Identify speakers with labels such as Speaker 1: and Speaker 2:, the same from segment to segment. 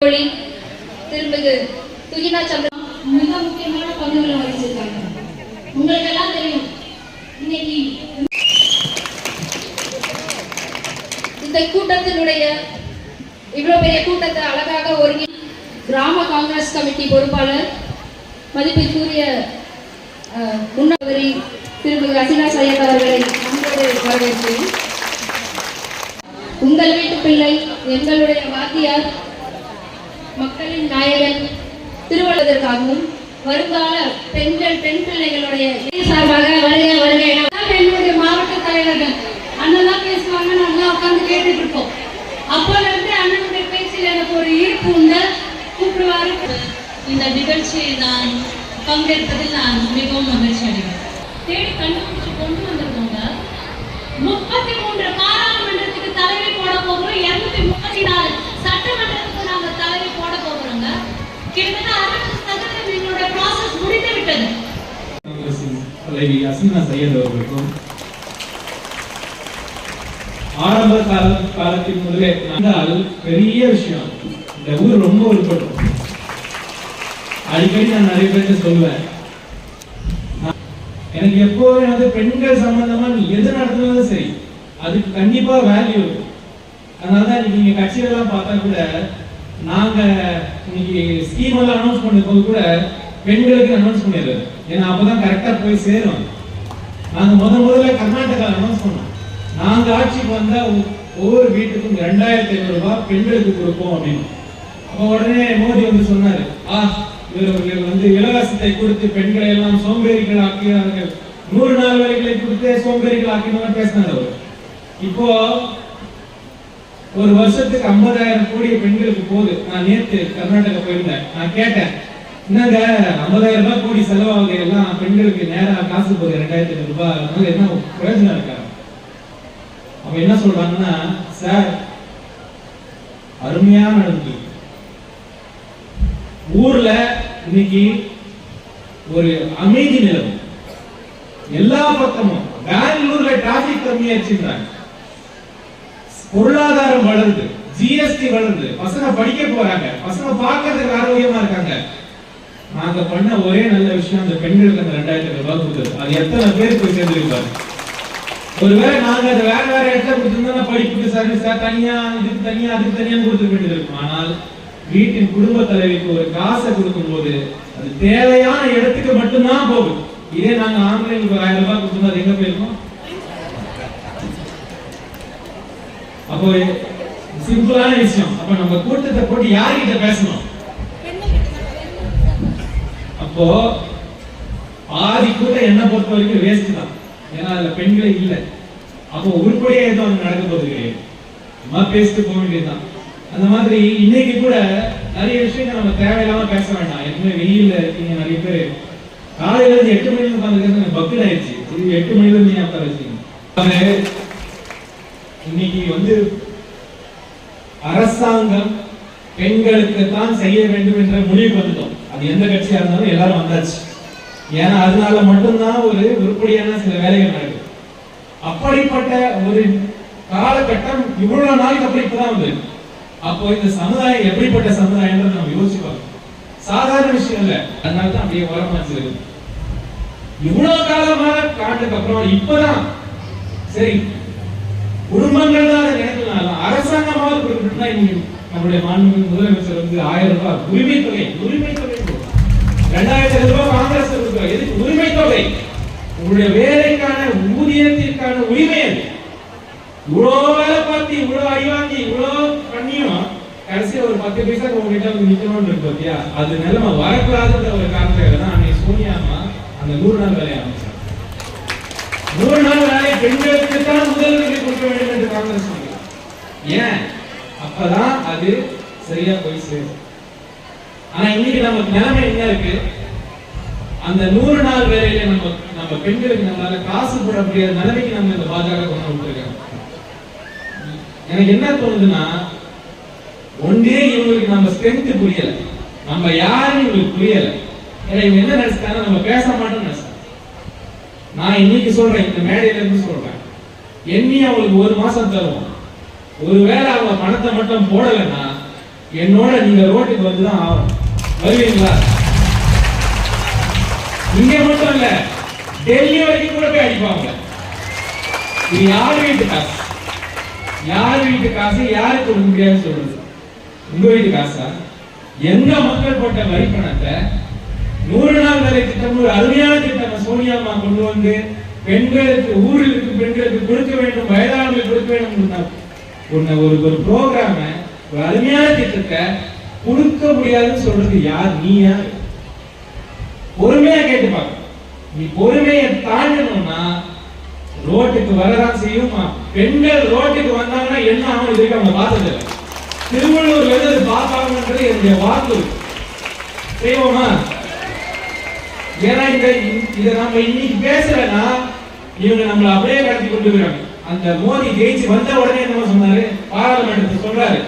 Speaker 1: மொழி திருமிகு துகினா சந்திரன் மிக முக்கியமான பங்குகளை வகிச்சிருக்காங்க. உங்களுக்கு எல்லாம் தெரியும், இன்னைக்கு இந்த கூட்டத்தினுடைய இவ்வளவு பெரிய கூட்டத்தை அழகாக ஒருங்கி கிராம காங்கிரஸ் கமிட்டி பொறுப்பாளர் மதிப்பிற்குரிய முன்னாள் திருமிகு அசினா சையத் அவர்களை அன்போடு வரவேற்கிறேன். உங்கள் வீட்டு பிள்ளை, எங்களுடைய வாத்தியார், மக்களின் நாயகன் திருவள்ளுவதற்காகவும் வருங்கால பெண் பிள்ளைகளுடைய சார்பாக வருகை வருகை என்னுடைய மாவட்ட தலைவர்கள் அண்ணன் பேசுவாங்க, நல்லா உட்காந்து கேட்டுட்டு இருக்கோம். அப்போல இருந்து அண்ணனுடைய பேச்சில் எனக்கு ஒரு ஈர்ப்பு உண்டு. கூப்பிடுவாரு.
Speaker 2: இந்த நிகழ்ச்சியை நான் பங்கேற்பதில் நான் மிகவும் மகிழ்ச்சி அடைகிறேன். தேடி கண்டுபிடிச்சு கொண்டு வந்திருக்கோங்க. 33 பாராளுமன்றத்துக்கு தலைமை போட போகிறோம், 234 சட்டமன்றத்துக்கு நாங்க தலைமை போட போகிறோங்க. கிட்டத்தட்ட 60% எங்களுடைய ப்ராசஸ் முடிந்து விட்டது.
Speaker 3: தலைவி அசினா சையத் அவர்களுக்கும் ஆரம்ப காலத்தின் முதலே வந்தால் பெரிய விஷயம். இந்த ஊர் ரொம்ப உட்பட்டோம். அடிக்கடி நான் நிறைய பேருக்கு சொல்லுவேன், எனக்கு எப்போதும் வந்து பெண்கள் சம்பந்தமா நீ எது நடத்துனாலும் சரி அதுக்கு கண்டிப்பா வேல்யூ இருக்கு. அதனாலதான் நீங்க கட்சியெல்லாம் பார்த்தா கூட நாங்க இன்னைக்கு ஸ்கீம் எல்லாம் அனௌன்ஸ் பண்ணும்போது கூட பெண்களுக்கு அனௌன்ஸ் பண்ணிடுறது. ஏன்னா அப்பதான் கரெக்டா போய் சேரும். நாங்க முதல்ல கர்நாடகா அனௌன்ஸ் பண்ணோம், நாங்க ஆட்சிக்கு வந்தா ஒவ்வொரு வீட்டுக்கும் 2500 ரூபாய் பெண்களுக்கு கொடுப்போம் அப்படின்னு. அப்ப உடனே மோடி வந்து சொன்னாரு, இவர்கள் வந்து இலவசத்தை கொடுத்து பெண்களை எல்லாம் சோம்பேறிகள் ஆக்கிறார்கள், 100 நாள் வேலைகளை கொடுத்து சோம்பேறிகள் ஆக்கினவங்க பேசினார் அவர். இப்போ ஒரு வருஷத்துக்கு 50,000 கோடி பெண்களுக்கு போகுது. நான் நேற்று கர்நாடகா போயிருந்தேன். நான் கேட்டேன், என்னங்க 50,000 ரூபாய் கோடி செலவாகுது, எல்லாம் பெண்களுக்கு நேரா காசு போகுது 2,500 ரூபாய், அதனால என்ன பிரயோஜனம் இருக்கா? அப்ப என்ன சொல்றாங்கன்னா, சார் அருமையா நடந்து ஊர்ல இன்னைக்கு ஒரு அமைதி நிலவு. எல்லா பக்கமும் பெங்களூர்ல டிராபிக் கம்மியாச்சுன்றாங்க, பொருளாதாரம் வளருது, ஜிஎஸ்டி வளருது, பசங்க படிக்க போறாங்க, பசங்க பார்க்கறதுக்கு ஆரோக்கியமா இருக்காங்க. நாங்க பண்ண ஒரே நல்ல விஷயம் அந்த பெண்களுக்கு அந்த 2,500 ரூபாய் கொடுத்தது. அது எத்தனை பேர் போய் சேர்ந்துருக்காரு? ஒருவேளை நாங்க அதை வேற வேற இடத்துல கொடுத்திருந்தோம்னா படிப்புக்கு சர்வீஸ் தனியா, இதுக்கு தனியா, அதுக்கு தனியா கொடுத்துக்க வேண்டியது இருக்கும். ஆனால் வீட்டின் குடும்ப தலைவிக்கு ஒரு காசை கொடுக்கும் போது அது தேவையான இடத்துக்கு மட்டும்தான் போகும். இதே நாங்க ஆம்பளைங்களுக்கு 1000 ரூபாய் கொடுத்தோம்னா அது எங்க போயிருக்கோம்? அப்போ சிம்பிளான விஷயம். அப்ப நம்ம கூட்டத்தை போட்டு யார்கிட்ட பேசணும்? அப்போ ஆதி கூட்டம் என்ன பொறுத்த வரைக்கும் வேஸ்ட் தான். ஏன்னா அதுல பெண்களே இல்ல. அப்போ உருப்படியா எதுவும் நடக்க போறது கிடையாது. நம்ம பேசிட்டு போக வேண்டியதுதான். அந்த மாதிரி இன்னைக்கு கூட நிறைய விஷயங்கள் நம்ம தேவையில்லாம பேச வேண்டாம். எப்பவுமே வெயில்ல இருக்கீங்க நிறைய பேர். காலையில இருந்து 8 மணிக்கு உட்காந்துருக்காங்க, பக்கெட் ஆயிடுச்சு. 8 மணில இருந்து நீங்க உட்கார வச்சீங்க. இன்னைக்கு வந்து அரசாங்கம் பெண்களுக்கு தான் செய்ய வேண்டும் என்ற முடிவுக்கு வந்துட்டோம். அது எந்த கட்சியா இருந்தாலும் எல்லாரும் வந்தாச்சு. ஏன்னா அதனால மட்டும்தான் ஒரு உருப்படியான சில வேலைகள் நடக்குது. அப்படிப்பட்ட ஒரு காலகட்டம் இவ்வளவு நாளுக்கு அப்புறம் இப்பதான் வந்து. அப்போ இந்த சமுதாயம் எப்படிப்பட்ட சமுதாயம் நம்ம யோசிச்சு பார்க்கணும். சாதாரண விஷயம் இல்ல. அதனாலதான் அப்படியே ஓரமாச்சு. இவ்வளவு காலமாக காட்டுக்கு அப்புறம் இப்பதான் சரி குடும்பங்கள் தான் நினைக்கலாம், அரசாங்கமாவது கொடுக்கணும்னா நம்முடைய மாண்புமிகு முதலமைச்சர் வந்து 1000 ரூபாய் உரிமை தொகை 2,000 ரூபாய் காங்கிரஸ் கொடுக்கிறோம். எதுக்கு உரிமை தொகை? உங்களுடைய வேலைக்கான ஊதியத்திற்கான உரிமை. அது இவ்வளவு வேலை பார்த்து இவ்வளவு அடிவாங்கி இவ்வளவு பண்ணியும் கடைசியா ஒரு 10 பைசா உங்ககிட்ட வந்து நிக்கணும்னு இருக்கு பாத்தியா? அது நிலைமை வரக்கூடாதுன்ற ஒரு காரணத்துக்காக தான் அன்னைக்கு சோனியா அம்மா அந்த 100 நாள் வேலையை ஆரம்பிச்சாங்க. 100 நாள் வேலை பெண்களுக்கு தான் முதலுரிமை கொடுக்க வேண்டும் என்று காங்கிரஸ் சொன்னாங்க. ஏன்? அப்பதான் அது சரியா போய் சேரும். ஆனா இன்னைக்கு நமக்கு நிலைமை என்ன இருக்கு? அந்த 100 நாள் வேலையில நம்ம பெண்களுக்கு நம்மளால காசு போட முடியாத நிலைமைக்கு நம்ம இந்த பாஜக கொண்டு விட்டுருக்காங்க. எனக்கு என்ன தோணுதுன்னா, ஒன்றே இவங்களுக்கு நம்ம ஸ்ட்ரென்த் புரியல, நம்ம யாருன்னு இவங்களுக்கு புரியல. ஏன்னா இவங்க என்ன நினைச்சாங்க, நம்ம பேச மாட்டோம்னு நினைச்சாங்க. நான் இன்னைக்கு சொல்றேன், இந்த மேடையில இருந்து சொல்றேன், எண்ணி அவங்களுக்கு 1 மாசம் தருவோம். ஒருவேளை அவங்க பணத்தை மட்டும் போடலைன்னா என்னோட நீங்க ரோட்டுக்கு வந்துதான் ஆகணும். வருவீங்களா? இங்க மட்டும் இல்ல, டெல்லி வரைக்கும் கூட போய் அடிப்பாங்க. இது யார் வீட்டு காசு? யார் வீட்டு காசு யாருக்கு கொடுக்க முடியாதுன்னு சொல்றது? உங்க வீட்டு காசா? எங்க மக்கள் போட்ட வரி பணத்தை 100 நாள் வேலை திட்டம் ஒரு அருமையான திட்டம் சோனியா அம்மா கொண்டு வந்து பெண்களுக்கு, ஊரில் இருக்கும் பெண்களுக்கு கொடுக்க வேண்டும், வயதானவர்களுக்கு கொடுக்க வேண்டும் ஒரு ப்ரோக்ராம, ஒரு அருமையான திட்டத்தை கொடுக்க முடியாதுன்னு சொல்றது யார்? நீ யார்? பொறுமையா கேட்டுப்பாங்க. நீ பொறுமையை தாண்டணும்னா ரோட்டுக்கு வரதான் செய்யும். பெண்கள் ரோட்டுக்கு வந்தாங்கன்னா என்ன ஆகும் இதுக்கு அவங்க பார்த்தது இல்லை. திருவள்ளூர்ல இருந்து பார்ப்பாங்கன்றது என்னுடைய வாக்கு. செய்வோமா? ஏன்னா இதை நம்ம இன்னைக்கு பேசலன்னா இவங்க நம்மளை அப்படியே கடத்தி கொண்டு போயிறாங்க. அந்த மோடி ஜெயிச்சு வந்த உடனே என்ன சொன்னாரு? பாராளுமன்றத்தில் சொல்றாரு,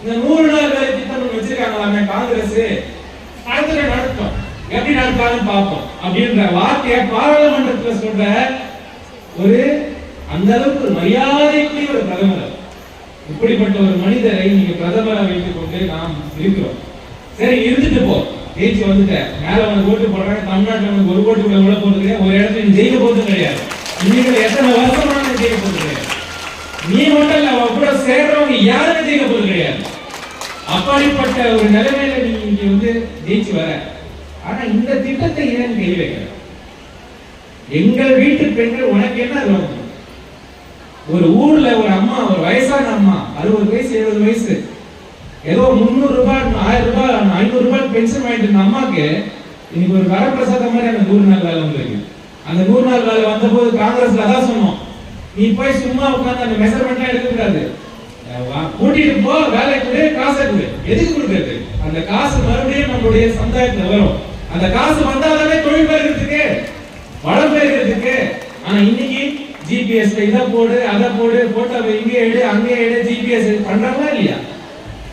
Speaker 3: இந்த 100 நாள் வேலை திட்டம் வச்சிருக்காங்களாமே காங்கிரஸ், அடுத்த நடத்தும், எப்படி நடத்தாலும் பார்ப்போம் அப்படின்ற வார்த்தையை பாராளுமன்றத்தில் சொல்ற ஒரு அந்த அளவுக்கு மரியாதைக்குரிய ஒரு பிரதமர். இப்படிப்பட்ட ஒரு மனிதரை நீங்க பிரதமரை வைத்துக் கொண்டு நாம் இருக்கிறோம். சரி, இருந்துட்டு போ, ஜெயிச்சு வந்துட்டேன், மேல உனக்கு ஓட்டு போடுறாங்க, தமிழ்நாட்டில் உனக்கு ஒரு ஓட்டு கூட விட போறது கிடையாது, ஒரு இடத்துல நீ ஜெயிக்க போதும் கிடையாது, இன்னைக்கு எத்தனை வருஷமா ஜெயிக்க போறது கிடையாது, நீ மட்டும் இல்ல அவ கூட சேர்றவங்க யாருமே ஜெயிக்க போறது கிடையாது. அப்படிப்பட்ட ஒரு நிலைமையில நீ இங்க வந்து ஜெயிச்சு வர. ஆனா இந்த திட்டத்தை ஏன் கை வைக்கிற? எங்கள் வீட்டு பெண்கள் உனக்கு என்ன ரோகம்? ஒரு ஊர்ல ஒரு அம்மா, ஒரு வயசான அம்மா, 60 வயசு 70 வயசு, ஏதோ 300 ரூபாய் 1000 ரூபாய் 500 ரூபாய் பென்ஷன் வாங்கிட்டு இருந்த அம்மாக்கு இன்னைக்கு ஒரு வரப்பிரசாதம் மாதிரி அந்த 100 நாள் வேலை வந்திருக்கு. அந்த 100 நாள் வேலை வந்த போது காங்கிரஸ்ல அதான் சொன்னோம், நீ போய் சும்மா உட்கார்ந்து அந்த மெஷர்மெண்ட்லாம் எடுக்க கூடாது, கூட்டிட்டு போ, வேலை கொடு, காசை கொடு. எதுக்கு கொடுக்கறது? அந்த காசு மறுபடியும் நம்மளுடைய சமுதாயத்துல வரும். அந்த காசு வந்தாலே தொழில் பெறுகிறதுக்கு, வளம் பெறுகிறதுக்கு. ஆனா இன்னைக்கு ஜிபிஎஸ்ல இதை போடு, அதை போடு, போட்டோவை இங்கே எடு, அங்கே எடு, ஜிபிஎஸ் பண்றாங்களா இல்லையா?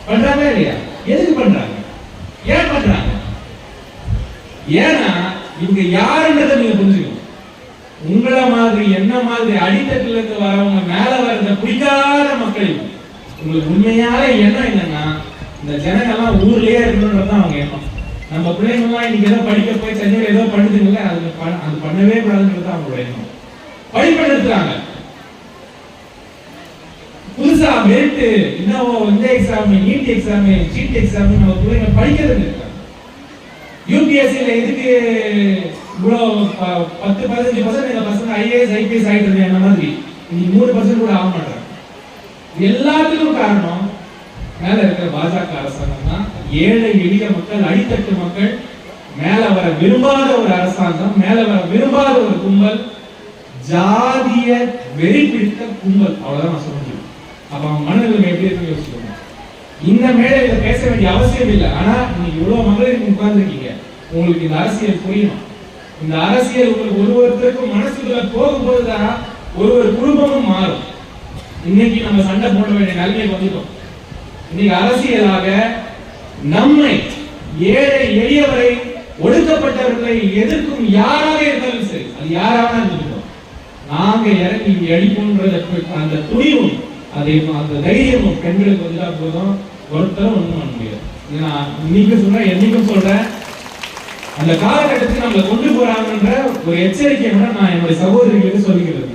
Speaker 3: பண்றாங்களா இல்லையா? எதுக்கு பண்றாங்க? ஏன் பண்றாங்க? ஏன்னா இங்க யாருன்றதை நீங்க புரிஞ்சுக்கணும். உங்களை மாதிரி என்ன மாதிரி அடித்தட்டுல இருந்து வரவங்க மேல வர்றத பிடிக்காத மக்கள், உங்களுக்கு உண்மையான எண்ணம் என்னன்னா இந்த ஜனங்கள்லாம் ஊர்லயே இருக்கணும்ன்றதுதான் அவங்க எண்ணம். நம்ம பிள்ளைங்கலாம் இன்னைக்கு ஏதோ படிக்க போய் சென்னையில ஏதோ பண்ணுதுங்கல்ல, அது பண்ணவே கூடாதுன்றது அவங்களோட எண்ணம். படிப்பு எடுத்துறாங்க, புதுசா மெரிட் இன்னும் இந்த exam, NEET exam, seat exam நம்ம பிள்ளைங்க படிக்கிறது இருக்காங்க. யூபிஎஸ்சில எதுக்கு இவ்வளோ 10-15% எங்க பசங்க ஐஏஎஸ் ஐபிஎஸ் ஆயிட்டு என்ன மாதிரி இன்னைக்கு 100% கூட ஆக மாட்டாங்க. எல்லாத்துக்கும் காரணம் மேல இருக்கிற பாஜக அரசாங்கம் தான். ஏழை எளிய மக்கள், அடித்தட்டு மக்கள் மேல வர விரும்பாத ஒரு அரசாங்கம், மேல வர விரும்பாத ஒரு கும்பல், ஜாதிய வெறி பிடித்த கும்பல். அவ்வளவுதான் நான் சொல்ல முடியும். அப்ப அவங்க மனநிலைமை எப்படி இருக்கு யோசிச்சுக்கோங்க. இந்த மேடையில பேச வேண்டிய அவசியம் இல்லை. ஆனா நீங்க இவ்வளவு மகளிருக்கு உட்கார்ந்துருக்கீங்க, உங்களுக்கு இந்த அரசியல் புரியணும். இந்த அரசியல் உங்களுக்கு ஒருத்தருக்கும் மனசுக்குள்ள போகும்போதுதான் ஒரு குடும்பமும் மாறும். இன்னைக்கு நம்ம சண்டை போட வேண்டிய நிலைமைக்கு வந்துட்டோம். இன்னைக்கு அரசியலாக நம்மை, ஏழை எளியவரை, ஒடுக்கப்பட்டவர்களை எதிர்க்கும் யாராக இருந்தாலும் சரி, அது யாராக இருக்கட்டும், நாங்க இறங்கி அடிப்போம்ன்ற அந்த துணிவும் அந்த தைரியமும் பெண்களுக்கு வந்துட்டா போதும், ஒருத்தரும் ஒண்ணும் பண்ண முடியாது. இன்னைக்கு சொல்றேன், என்னைக்கும் சொல்றேன், அந்த காலகட்டத்துக்கு நம்மளை கொண்டு போறாங்கன்ற ஒரு எச்சரிக்கை கூட நான் என்னுடைய சகோதரிகளுக்கு சொல்லிக்கிறது.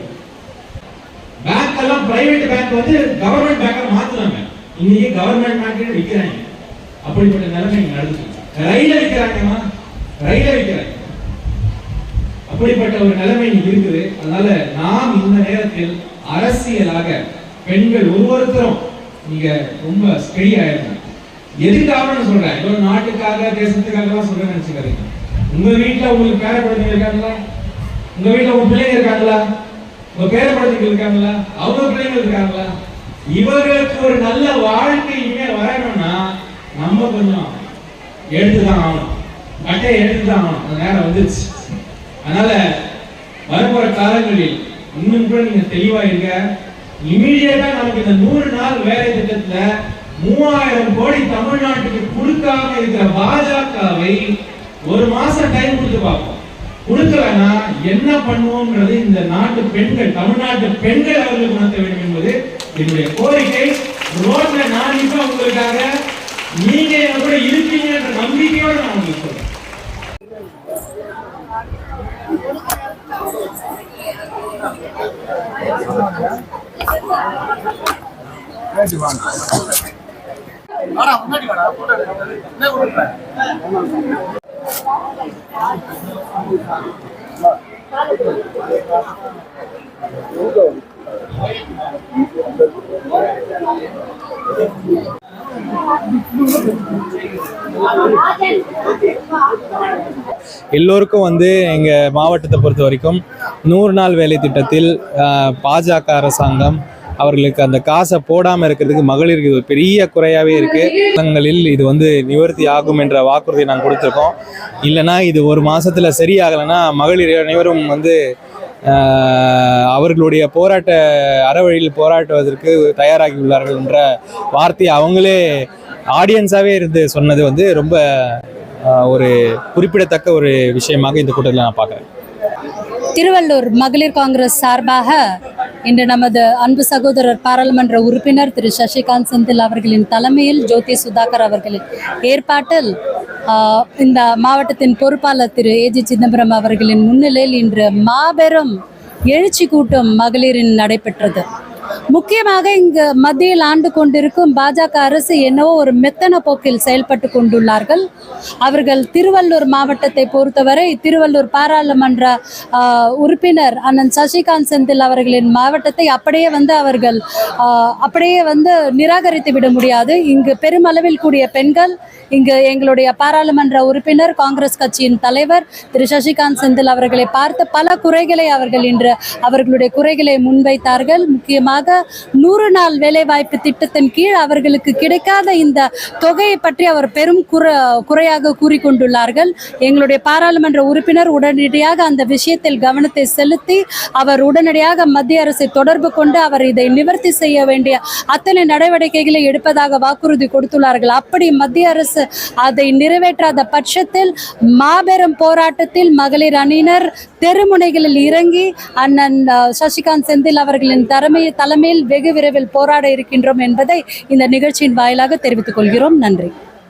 Speaker 3: பேங்க் எல்லாம் பிரைவேட் பேங்க் வந்து கவர்மெண்ட் பேங்கா மாத்துறாங்க. இன்னைக்கு கவர்மெண்ட் பேங்க் விற்கிறாங்க. அப்படிப்பட்ட நிலைமை நடந்துச்சு. ரயில விற்கிறாங்கம்மா, ரயில விற்கிறாங்க. அப்படிப்பட்ட ஒரு நிலைமை இருக்குது. அதனால நாம் இந்த நேரத்தில் அரசியலாக பெண்கள் ஒவ்வொருத்தரும் நீங்க ரொம்ப ஸ்டெடி ஆயிருங்க. எதுக்காக சொல்றேன், ஒரு நாட்டுக்காக தேசத்துக்காக தான் சொல்றேன்னு நினைச்சுக்காதீங்க. உங்க வீட்டுல உங்களுக்கு பேர குழந்தைங்க இருக்காங்களா? உங்க வீட்டுல உங்க பிள்ளைங்க இருக்காங்களா? உங்க பேர குழந்தைங்க இருக்காங்களா? அவங்க பிள்ளைங்க இருக்காங்களா? இவர்களுக்கு ஒரு நல்ல வாழ்க்கை இனிமே வரணும்னா நம்ம கொஞ்சம் எடுத்துதான் ஆகணும், கட்டையை எடுத்துதான் ஆகணும். அந்த நேரம் வந்துருச்சு. அதனால வரப்போற காலங்களில் இன்னும் கூட நீங்க தெளிவா இருக்க. இமீடியட்டா நமக்கு இந்த 100 நாள் வேலை திட்டத்துல 3000 கோடி தமிழ்நாட்டுக்கு கொடுக்காம இருக்கிற பாஜகவை ஒரு மாசம் டைம் கொடுத்து பார்ப்போம். கொடுக்கலன்னா என்ன பண்ணுவோம்ன்றது இந்த நாட்டு பெண்கள், தமிழ்நாட்டு பெண்கள் அவர்களுக்கு உணர்த்த வேண்டும் என்பது என்னுடைய கோரிக்கை. ரோட்ல நான் இப்ப உங்களுக்காக நீங்க என் கூட இருப்பீங்கன்ற நம்பிக்கையோட நான் உங்களுக்கு சொல்றேன்.
Speaker 4: எல்லோருக்கும் எங்கள் மாவட்டத்தை பொறுத்த வரைக்கும் 100 நாள் வேலை திட்டத்தில் பாஜக அரசாங்கம் அவர்களுக்கு அந்த காசை போடாமல் இருக்கிறதுக்கு மகளிருக்கு ஒரு பெரிய குறையாகவே இருக்குது. இது நிவர்த்தி ஆகும் என்ற வாக்குறுதியை நாங்கள் கொடுத்துருக்கோம். இல்லைனா இது ஒரு மாதத்தில் சரியாகலைன்னா மகளிர் அனைவரும் அவர்களுடைய அறவழியில் போராட்டுவதற்கு தயாராகி உள்ளார்கள் என்ற வார்த்தையை அவங்களே ஆடியன்ஸாகவே இருந்து சொன்னது ரொம்ப ஒரு குறிப்பிடத்தக்க ஒரு விஷயமாக இந்த கூட்டத்தில் நான் பார்க்குறேன்.
Speaker 5: திருவள்ளூர் மகளிர் காங்கிரஸ் சார்பாக இன்று நமது அன்பு சகோதரர் பாராளுமன்ற உறுப்பினர் திரு சசிகாந்த் செந்தில் அவர்களின் தலைமையில் ஜோதி சுதாகர் அவர்களின் ஏற்பாட்டில் இந்த மாவட்டத்தின் பொறுப்பாளர் திரு ஏஜி சிதம்பரம் அவர்களின் முன்னிலையில் இன்று மாபெரும் எழுச்சி கூட்டம் மகளிரின் நடைபெற்றது. முக்கியமாக இங்கு மத்தியில் ஆண்டு கொண்டிருக்கும் பாஜக அரசு என்னவோ ஒரு மெத்தன போக்கில் செயல்பட்டு கொண்டுள்ளார்கள். அவர்கள் திருவள்ளூர் மாவட்டத்தை பொறுத்தவரை திருவள்ளூர் பாராளுமன்ற உறுப்பினர் அண்ணன் சசிகாந்த் செந்தில் அவர்களின் மாவட்டத்தை அவர்கள் நிராகரித்து விட முடியாது. இங்கு பெருமளவில் கூடிய பெண்கள், இங்கு எங்களுடைய பாராளுமன்ற உறுப்பினர் காங்கிரஸ் கட்சியின் தலைவர் திரு சசிகாந்த் செந்தில் அவர்களை பார்த்து பல குறைகளை அவர்கள் இன்று அவர்களுடைய குறைகளை முன்வைத்தார்கள். முக்கியமாக 100 நாள் வேலைவாய்ப்பு திட்டத்தின் கீழ் அவர்களுக்கு கிடைக்காத இந்த தொகையை பற்றி அவர் பெரும் குறையாக கூறிக்கொண்டுள்ளார்கள். எங்களுடைய பாராளுமன்ற உறுப்பினர் உடனடியாக அந்த விஷயத்தில் கவனத்தை செலுத்தி அவர் உடனடியாக மத்திய அரசை தொடர்பு கொண்டு அவர் இதை நிவர்த்தி செய்ய வேண்டிய அத்தனை நடவடிக்கைகளை எடுப்பதாக வாக்குறுதி கொடுத்துள்ளார்கள். அப்படி மத்திய அரசு அதை நிறைவேற்றாத பட்சத்தில் மாபெரும் போராட்டத்தில் மகளிர் அணியினர் தெருமுனைகளில் இறங்கி அண்ணன் சசிகாந்த் செந்தில் அவர்களின் தலைமையில் வெகு விரைவில் போராட இருக்கின்றோம் என்பதை இந்த நிகழ்ச்சியின் வாயிலாக தெரிவித்துக் கொள்கிறோம். நன்றி.